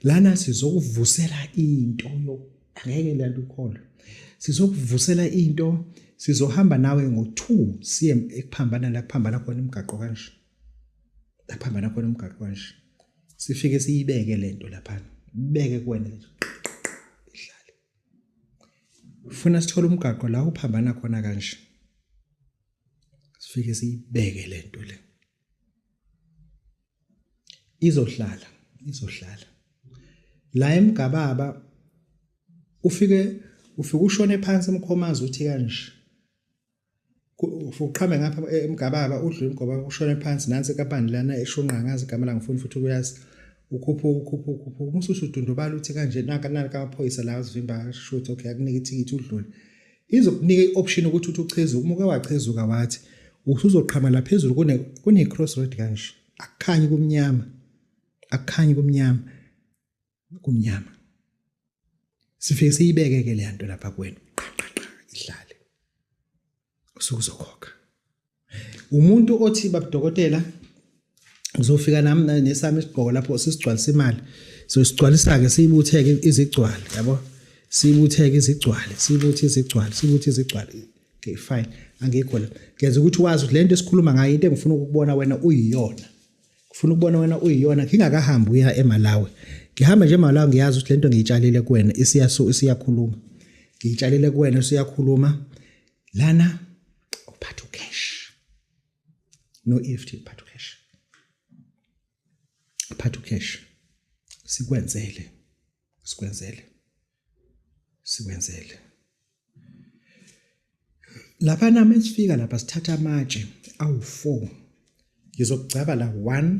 lana sizokuvusela into angeke lento ukholwe. Sizokuvusela into, sizohamba nawe ngo2 siye ekuphambana la kuphambana khona imigaqo kanje. Laphambana khona imigaqo kanje. Sifike siyibeke lento lapha. Ibeke kuwena nje. Ihlale. Ufuna sithola umgaqo la uphambana khona kanje. Sifike siyibeke lento le. Izohlala. La emgababa ufike ushone phansi emkhomazi uthi kanje. Uqhame ngapha emgababa udlule emgababa ushone phansi nansi ekapani lana eshonqa ngazi igama la ngifuna futhi ukuyazi. Ukhupha umususu udundubala uthi kanje naka kaphoyisa la uzivimba shothi okay akunika ithikithi udlule. Izokunika ioption ukuthi uthi uchezuka umuke wachezuka wathi usuzoqhama la phezulu kune crossroad kanje. Akukhanyi kumnyama. Sifike siyibeke ke le nto lapha kuwena. Ihlale. Usukuzokhokha. Umuntu othi babudokotela uzofika nami nesami isigqoko lapho sisigcwalisa imali. So sigcwalisa ke siyibutheke izigcwali, yabo? Siyibutheke izigcwali. Okay fine. Angikho la. Ngenza ukuthi wazi ukuthi lento esikhuluma ngayo into engifuna ukubona wena uyiyona. Ngingakahambi uya eMalawi. Ngihamba nje eMalawi ngiyazi ukuthi lento ngiyitshalile kuwena isiyakhuluma. Ngiyitshalile kuwena siyakhuluma. Lana uphatha cash. No EFT uphatha cash. Uphatha cash. Sikwenzele. Lapha nami esifika lapha sithatha amatshe awu4. Ngizokugcaba la 1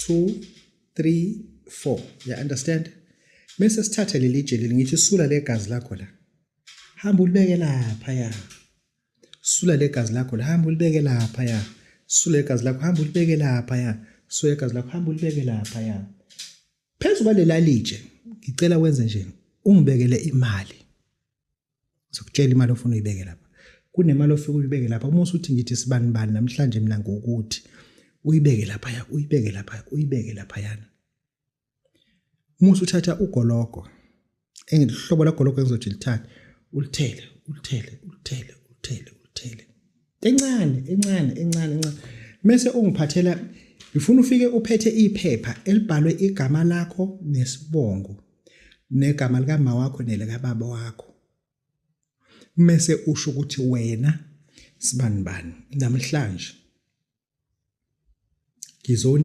2 3 4. You understand? Mase sithatha leli tshe leli ngithi sula legazi lakho la. Hamba ulibeke lapha ya. Sula legazi lakho la hamba ulibeke lapha ya. Sula legazi lakho hamba ulibeke lapha ya. Sula legazi lakho hamba ulibeke lapha ya. Phezulu kwalela litshe ngicela wenze nje ungibekele imali. Ngizokutshela imali ofuna uyibeke lapha. Kunemali ofika uyibeke lapha. Uma usuthi ngithi sibani namhlanje mina ngokuthi uyibeke lapha yana. Uma usuthatha ugoloko engihlobo la gologo engizothi lithatha ulithele. Encane. Mase ungiphathela ngifuna ufike uphethe iphepha elibhalwe igama lakho nesibongo negama lika mama wakho nelika baba wakho. Mase usho ukuthi wena sibani namhlanje